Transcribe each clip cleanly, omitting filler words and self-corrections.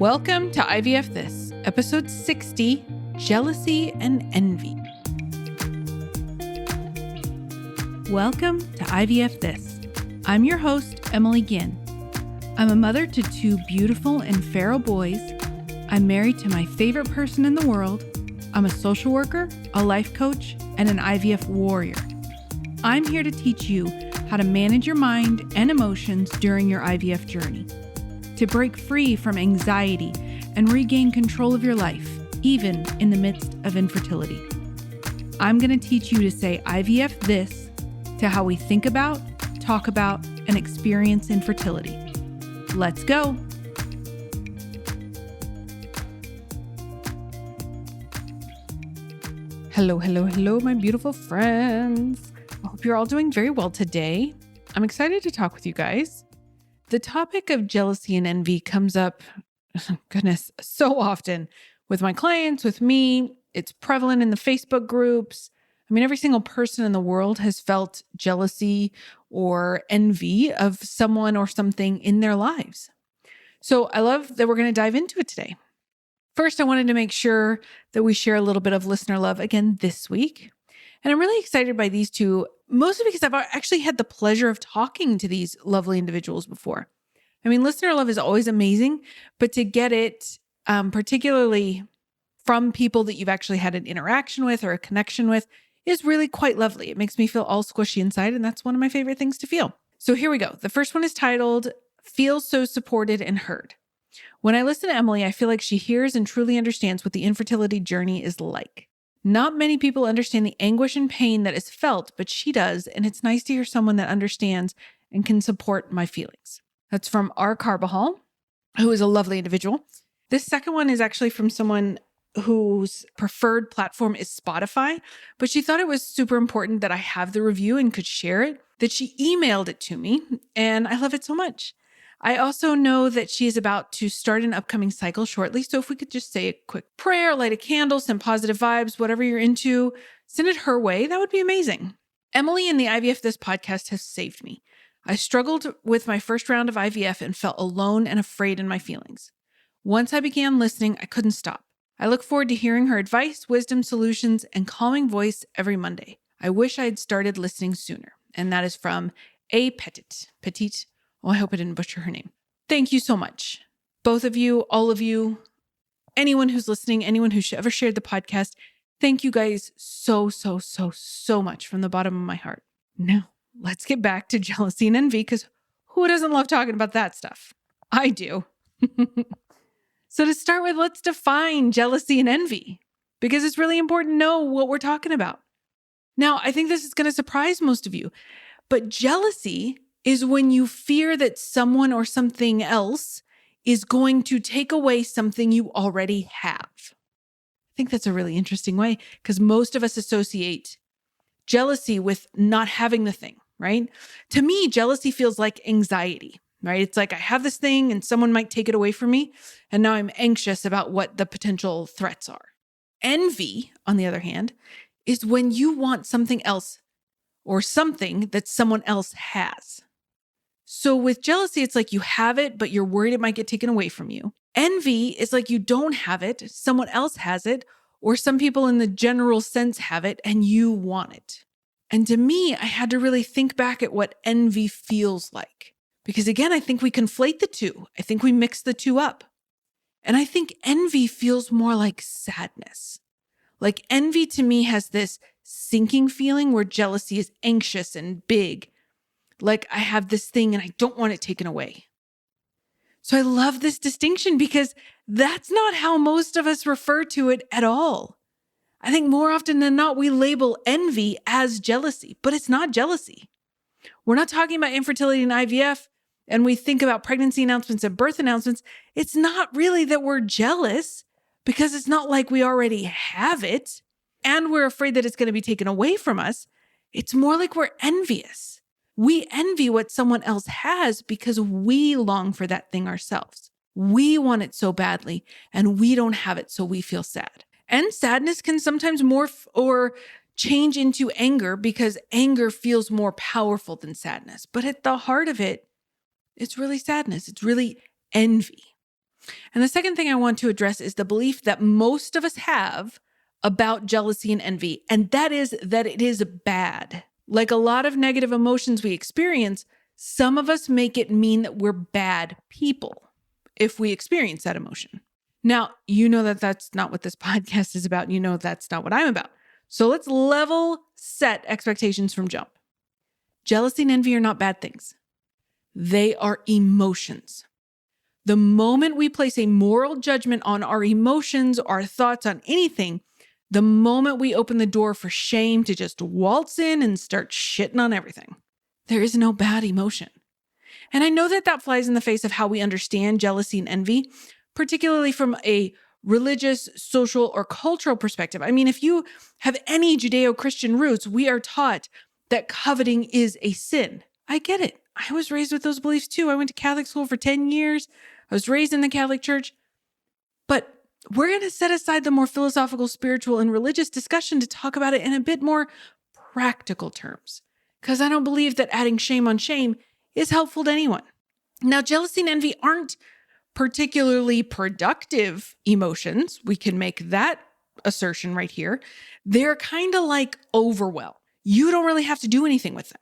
Welcome to IVF This, episode 60, Jealousy and Envy. Welcome to IVF This. I'm your host, Emily Ginn. I'm a mother to two beautiful and feral boys. I'm married to my favorite person in the world. I'm a social worker, a life coach, and an IVF warrior. I'm here to teach you how to manage your mind and emotions during your IVF journey, to break free from anxiety and regain control of your life, even in the midst of infertility. I'm going to teach you to say IVF this to how we think about, talk about, and experience infertility. Let's go. Hello, my beautiful friends. I hope you're all doing very well today. I'm excited to talk with you guys. The topic of jealousy and envy comes up, goodness, so often with my clients, with me. It's prevalent in the Facebook groups. I mean, every single person in the world has felt jealousy or envy of someone or something in their lives. So I love that we're going to dive into it today. First, I wanted to make sure that we share a little bit of listener love again this week. And I'm really excited by these two, mostly because I've actually had the pleasure of talking to these lovely individuals before. I mean, listener love is always amazing, but to get it particularly from people that you've actually had an interaction with or a connection with is really quite lovely. It makes me feel all squishy inside, and that's one of my favorite things to feel. So here we go. The first one is titled, Feel So Supported and Heard. When I listen to Emily, I feel like she hears and truly understands what the infertility journey is like. Not many people understand the anguish and pain that is felt, but she does, and it's nice to hear someone that understands and can support my feelings. That's from R. Carbajal, who is a lovely individual. This second one is actually from someone whose preferred platform is Spotify, but she thought it was super important that I have the review and could share it, that she emailed it to me, and I love it so much. I also know that she is about to start an upcoming cycle shortly, so if we could just say a quick prayer, light a candle, send positive vibes, whatever you're into, send it her way, that would be amazing. Emily and the IVF This podcast has saved me. I struggled with my first round of IVF and felt alone and afraid in my feelings. Once I began listening, I couldn't stop. I look forward to hearing her advice, wisdom, solutions, and calming voice every Monday. I wish I had started listening sooner. And that is from A. Petite. Oh, I hope I didn't butcher her name. Thank you so much. Both of you, all of you, anyone who's listening, anyone who's ever shared the podcast, thank you guys so much from the bottom of my heart. Now, let's get back to jealousy and envy, because who doesn't love talking about that stuff? I do. So to start with, let's define jealousy and envy, because it's really important to know what we're talking about. Now, I think this is going to surprise most of you, but jealousy is when you fear that someone or something else is going to take away something you already have. I think that's a really interesting way, because most of us associate jealousy with not having the thing, right? To me, jealousy feels like anxiety, right? It's like I have this thing and someone might take it away from me, and now I'm anxious about what the potential threats are. Envy, on the other hand, is when you want something else or something that someone else has. So with jealousy, it's like you have it, but you're worried it might get taken away from you. Envy is like you don't have it, someone else has it, or some people in the general sense have it, and you want it. And to me, I had to really think back at what envy feels like. Because again, I think we conflate the two. I think we mix the two up. And I think envy feels more like sadness. Like envy to me has this sinking feeling where jealousy is anxious and big. Like I have this thing and I don't want it taken away. So I love this distinction because that's not how most of us refer to it at all. I think more often than not, we label envy as jealousy, but it's not jealousy. We're not talking about infertility and IVF and we think about pregnancy announcements and birth announcements. It's not really that we're jealous because it's not like we already have it and we're afraid that it's going to be taken away from us. It's more like we're envious. We envy what someone else has because we long for that thing ourselves. We want it so badly and we don't have it, so we feel sad. And sadness can sometimes morph or change into anger because anger feels more powerful than sadness. But at the heart of it, it's really sadness. It's really envy. And the second thing I want to address is the belief that most of us have about jealousy and envy, and that is that it is bad. Like a lot of negative emotions we experience, some of us make it mean that we're bad people if we experience that emotion. Now, you know that that's not what this podcast is about. You know that's not what I'm about. So let's level set expectations from jump. Jealousy and envy are not bad things. They are emotions. The moment we place a moral judgment on our emotions, our thoughts on anything, the moment we open the door for shame to just waltz in and start shitting on everything. There is no bad emotion. And I know that that flies in the face of how we understand jealousy and envy, particularly from a religious, social, or cultural perspective. I mean, if you have any Judeo-Christian roots, we are taught that coveting is a sin. I get it. I was raised with those beliefs too. I went to Catholic school for 10 years. I was raised in the Catholic Church. But we're going to set aside the more philosophical, spiritual, and religious discussion to talk about it in a bit more practical terms, because I don't believe that adding shame on shame is helpful to anyone. Now, jealousy and envy aren't particularly productive emotions. We can make that assertion right here. They're kind of like overwhelm. You don't really have to do anything with them.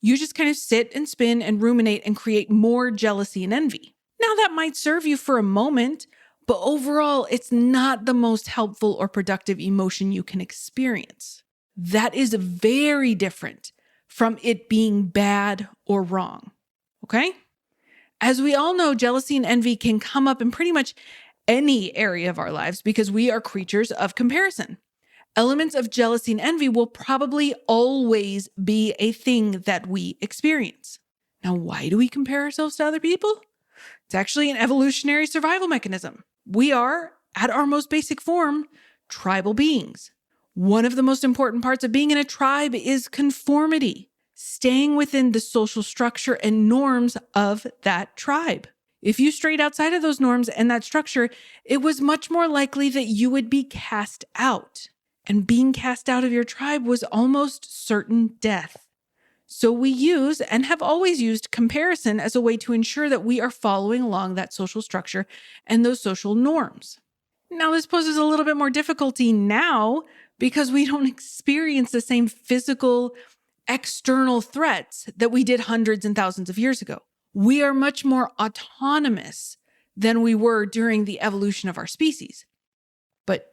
You just kind of sit and spin and ruminate and create more jealousy and envy. Now, that might serve you for a moment, but overall, it's not the most helpful or productive emotion you can experience. That is very different from it being bad or wrong. Okay? As we all know, jealousy and envy can come up in pretty much any area of our lives because we are creatures of comparison. Elements of jealousy and envy will probably always be a thing that we experience. Now, why do we compare ourselves to other people? It's actually an evolutionary survival mechanism. We are, at our most basic form, tribal beings. One of the most important parts of being in a tribe is conformity, staying within the social structure and norms of that tribe. If you strayed outside of those norms and that structure, it was much more likely that you would be cast out. And being cast out of your tribe was almost certain death. So we use and have always used comparison as a way to ensure that we are following along that social structure and those social norms. Now, this poses a little bit more difficulty now because we don't experience the same physical, external threats that we did hundreds and thousands of years ago. We are much more autonomous than we were during the evolution of our species. But,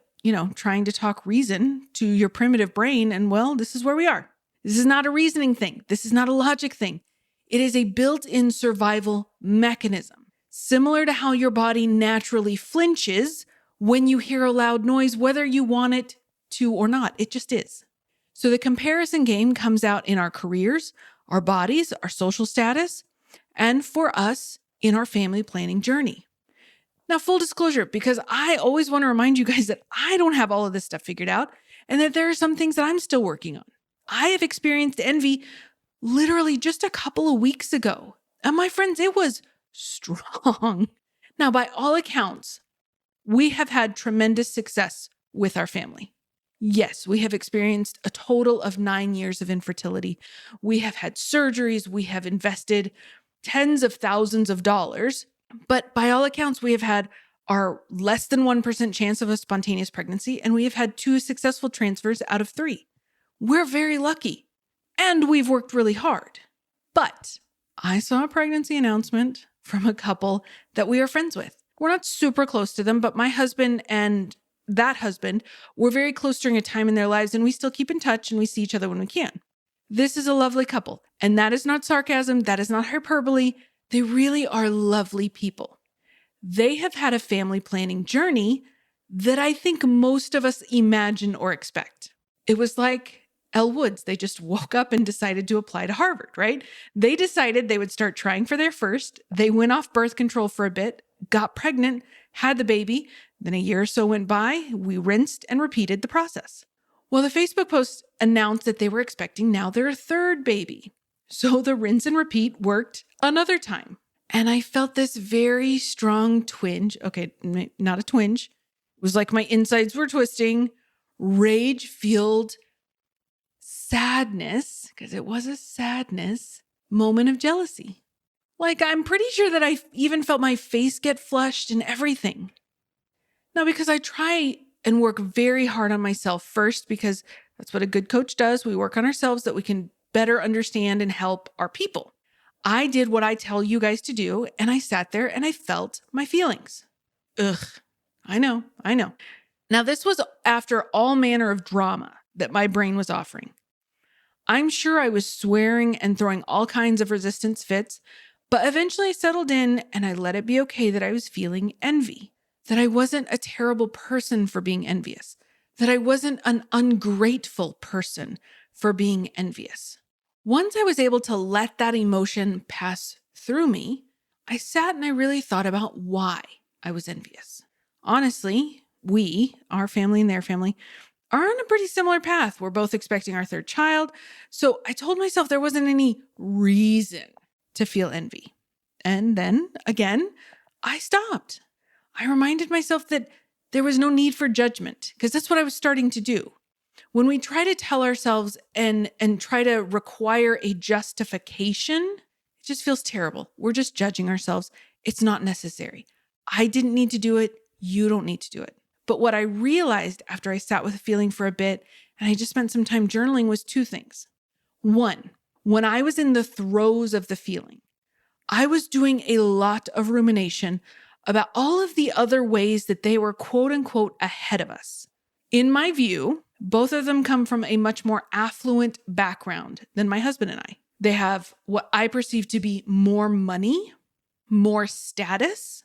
trying to talk reason to your primitive brain, and well, this is where we are. This is not a reasoning thing. This is not a logic thing. It is a built-in survival mechanism, similar to how your body naturally flinches when you hear a loud noise, whether you want it to or not. It just is. So the comparison game comes out in our careers, our bodies, our social status, and for us in our family planning journey. Now, full disclosure, because I always want to remind you guys that I don't have all of this stuff figured out and that there are some things that I'm still working on. I have experienced envy literally just a couple of weeks ago. And my friends, it was strong. Now, by all accounts, we have had tremendous success with our family. Yes, we have experienced a total of 9 years of infertility. We have had surgeries. We have invested tens of thousands of dollars. But by all accounts, we have had our less than 1% chance of a spontaneous pregnancy, and we have had 2 successful transfers out of 3. We're very lucky, and we've worked really hard. But I saw a pregnancy announcement from a couple that we are friends with. We're not super close to them, but my husband and that husband were very close during a time in their lives, and we still keep in touch and we see each other when we can. This is a lovely couple, and that is not sarcasm. That is not hyperbole. They really are lovely people. They have had a family planning journey that I think most of us imagine or expect. It was like Elle Woods. They just woke up and decided to apply to Harvard, right? They decided they would start trying for their first. They went off birth control for a bit, got pregnant, had the baby. Then a year or so went by. We rinsed and repeated the process. Well, the Facebook post announced that they were expecting now their 3rd baby. So the rinse and repeat worked another time. And I felt this very strong twinge. Okay, not a twinge. It was like my insides were twisting, rage-fueled sadness, because it was a sadness, moment of jealousy. Like, I'm pretty sure that I even felt my face get flushed and everything. Now, because I try and work very hard on myself first, because that's what a good coach does. We work on ourselves that we can better understand and help our people. I did what I tell you guys to do, and I sat there and I felt my feelings. Ugh, I know. Now, this was after all manner of drama that my brain was offering. I'm sure I was swearing and throwing all kinds of resistance fits, but eventually I settled in and I let it be okay that I was feeling envy, that I wasn't a terrible person for being envious, that I wasn't an ungrateful person for being envious. Once I was able to let that emotion pass through me, I sat and I really thought about why I was envious. Honestly, we, our family and their family, are on a pretty similar path. We're both expecting our third child. So I told myself there wasn't any reason to feel envy. And then again, I stopped. I reminded myself that there was no need for judgment, because that's what I was starting to do. When we try to tell ourselves and try to require a justification, it just feels terrible. We're just judging ourselves. It's not necessary. I didn't need to do it. You don't need to do it. But what I realized after I sat with a feeling for a bit and I just spent some time journaling was two things. One, when I was in the throes of the feeling, I was doing a lot of rumination about all of the other ways that they were quote unquote ahead of us. In my view, both of them come from a much more affluent background than my husband and I. They have what I perceive to be more money, more status,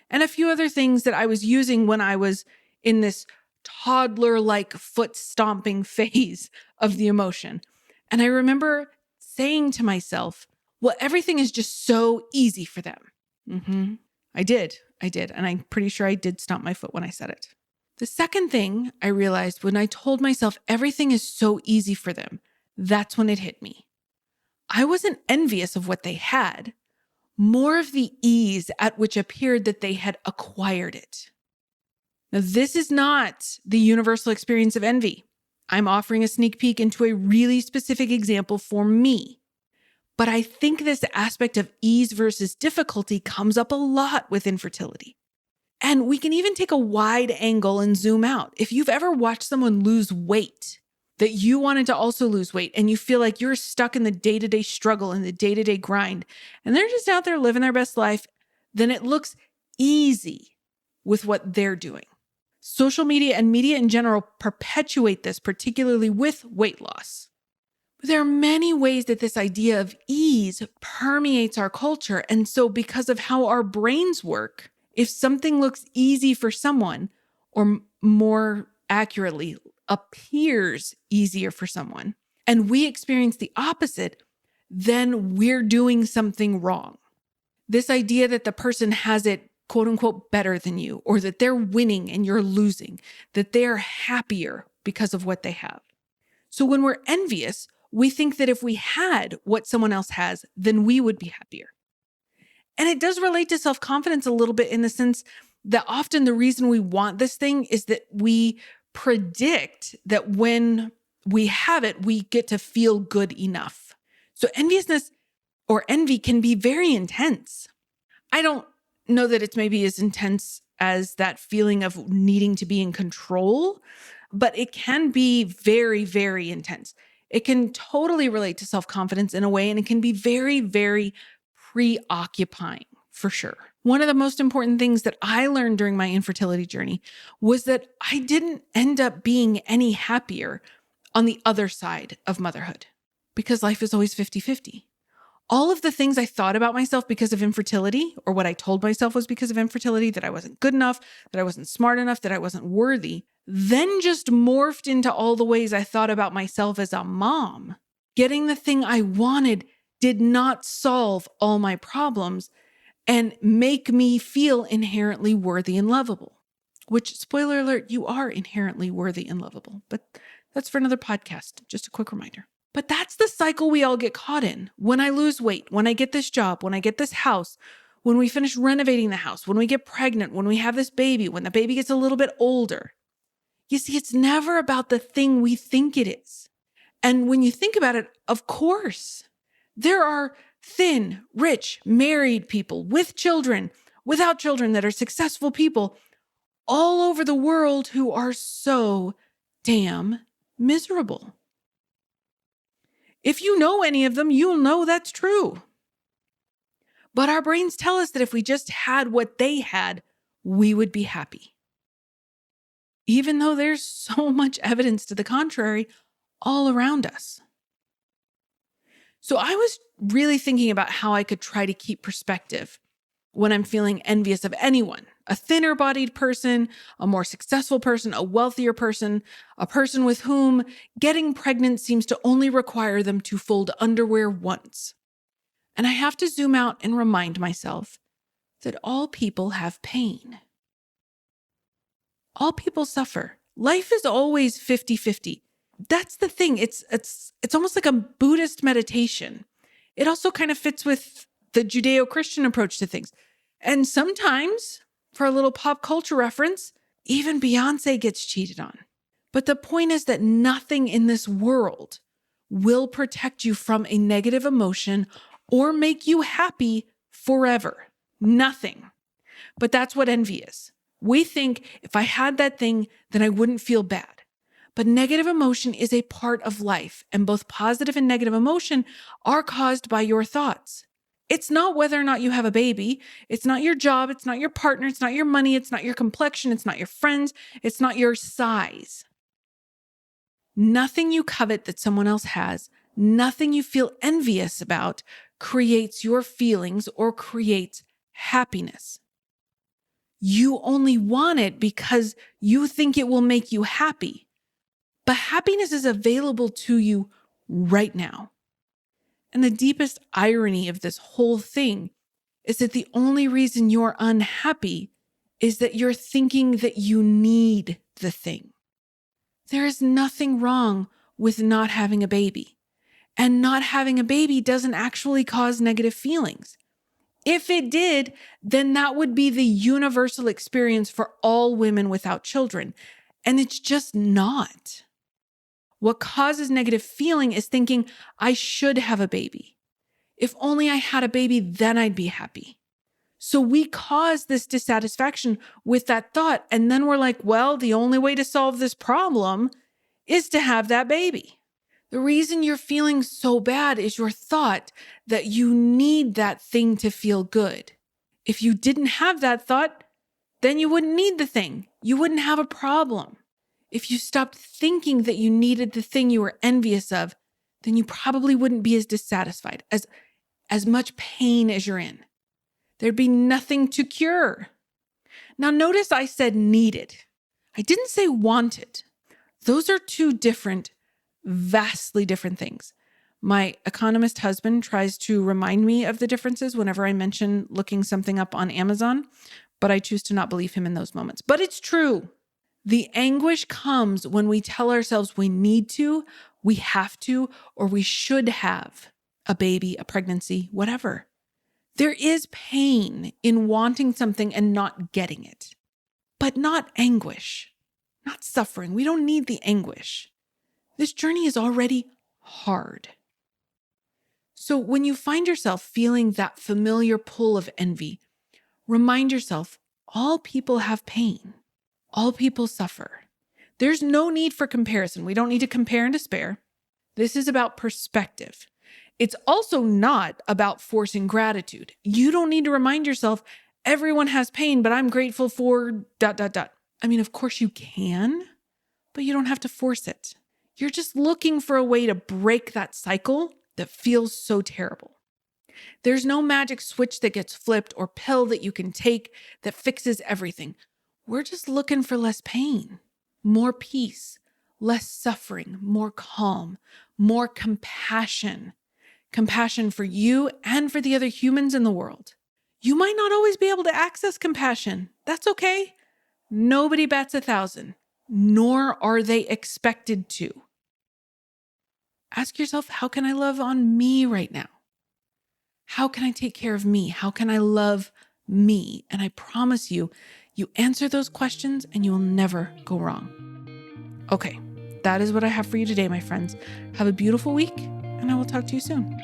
and a few other things that I was using when I was in this toddler-like foot stomping phase of the emotion. And I remember saying to myself, well, everything is just so easy for them. I did. And I'm pretty sure I did stomp my foot when I said it. The second thing I realized when I told myself everything is so easy for them, that's when it hit me. I wasn't envious of what they had, more of the ease at which appeared that they had acquired it. Now, this is not the universal experience of envy. I'm offering a sneak peek into a really specific example for me. But I think this aspect of ease versus difficulty comes up a lot with infertility. And we can even take a wide angle and zoom out. If you've ever watched someone lose weight, that you wanted to also lose weight and you feel like you're stuck in the day-to-day struggle and the day-to-day grind, and they're just out there living their best life, then it looks easy with what they're doing. Social media and media in general perpetuate this, particularly with weight loss. But there are many ways that this idea of ease permeates our culture. And so because of how our brains work, if something looks easy for someone, or more accurately, appears easier for someone, and we experience the opposite, then we're doing something wrong. This idea that the person has it, quote unquote, better than you, or that they're winning and you're losing, that they're happier because of what they have. So when we're envious, we think that if we had what someone else has, then we would be happier. And it does relate to self-confidence a little bit in the sense that often the reason we want this thing is that we predict that when we have it, we get to feel good enough. So enviousness or envy can be very intense. I don't know that it's maybe as intense as that feeling of needing to be in control, but it can be very, very intense. It can totally relate to self-confidence in a way, and it can be very, very preoccupying for sure. One of the most important things that I learned during my infertility journey was that I didn't end up being any happier on the other side of motherhood, because life is always 50-50. All of the things I thought about myself because of infertility, or what I told myself was because of infertility, that I wasn't good enough, that I wasn't smart enough, that I wasn't worthy, then just morphed into all the ways I thought about myself as a mom. Getting the thing I wanted did not solve all my problems and make me feel inherently worthy and lovable, which, spoiler alert, you are inherently worthy and lovable, but that's for another podcast. Just a quick reminder. But that's the cycle we all get caught in. When I lose weight, when I get this job, when I get this house, when we finish renovating the house, when we get pregnant, when we have this baby, when the baby gets a little bit older. You see, it's never about the thing we think it is. And when you think about it, of course, there are thin, rich, married people with children, without children that are successful people all over the world who are so damn miserable. If you know any of them, you'll know that's true. But our brains tell us that if we just had what they had, we would be happy. Even though there's so much evidence to the contrary all around us. So I was really thinking about how I could try to keep perspective when I'm feeling envious of anyone, a thinner bodied person, a more successful person, a wealthier person, a person with whom getting pregnant seems to only require them to fold underwear once. And I have to zoom out and remind myself that all people have pain. All people suffer. Life is always 50-50. That's the thing. It's almost like a Buddhist meditation. It also kind of fits with the Judeo-Christian approach to things. And sometimes, for a little pop culture reference, even Beyonce gets cheated on. But the point is that nothing in this world will protect you from a negative emotion or make you happy forever. Nothing. But that's what envy is. We think if I had that thing, then I wouldn't feel bad. But negative emotion is a part of life, and both positive and negative emotion are caused by your thoughts. It's not whether or not you have a baby. It's not your job. It's not your partner. It's not your money. It's not your complexion. It's not your friends. It's not your size. Nothing you covet that someone else has, nothing you feel envious about creates your feelings or creates happiness. You only want it because you think it will make you happy. But happiness is available to you right now. And the deepest irony of this whole thing is that the only reason you're unhappy is that you're thinking that you need the thing. There is nothing wrong with not having a baby. And not having a baby doesn't actually cause negative feelings. If it did, then that would be the universal experience for all women without children. And it's just not. What causes negative feeling is thinking, I should have a baby. If only I had a baby, then I'd be happy. So we cause this dissatisfaction with that thought. And then we're like, well, the only way to solve this problem is to have that baby. The reason you're feeling so bad is your thought that you need that thing to feel good. If you didn't have that thought, then you wouldn't need the thing. You wouldn't have a problem. If you stopped thinking that you needed the thing you were envious of, then you probably wouldn't be as dissatisfied, as much pain as you're in. There'd be nothing to cure. Now, notice I said needed. I didn't say wanted. Those are two different, vastly different things. My economist husband tries to remind me of the differences whenever I mention looking something up on Amazon, but I choose to not believe him in those moments. But it's true. The anguish comes when we tell ourselves we need to, we have to, or we should have a baby, a pregnancy, whatever. There is pain in wanting something and not getting it, but not anguish, not suffering. We don't need the anguish. This journey is already hard. So when you find yourself feeling that familiar pull of envy, remind yourself, all people have pain. All people suffer. There's no need for comparison. We don't need to compare and despair. This is about perspective. It's also not about forcing gratitude. You don't need to remind yourself, everyone has pain, but I'm grateful for ... I mean, of course you can, but you don't have to force it. You're just looking for a way to break that cycle that feels so terrible. There's no magic switch that gets flipped or pill that you can take that fixes everything. We're just looking for less pain, more peace, less suffering, more calm, more compassion. Compassion for you and for the other humans in the world. You might not always be able to access compassion. That's okay. Nobody bats 1,000, nor are they expected to. Ask yourself, how can I love on me right now? How can I take care of me? How can I love me? And I promise you, you answer those questions and you will never go wrong. Okay, that is what I have for you today, my friends. Have a beautiful week, and I will talk to you soon.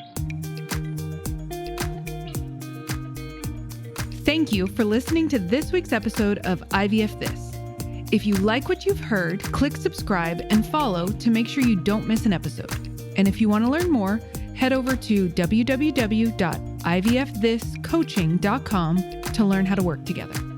Thank you for listening to this week's episode of IVF This. If you like what you've heard, click subscribe and follow to make sure you don't miss an episode. And if you want to learn more, head over to www.ivfthiscoaching.com to learn how to work together.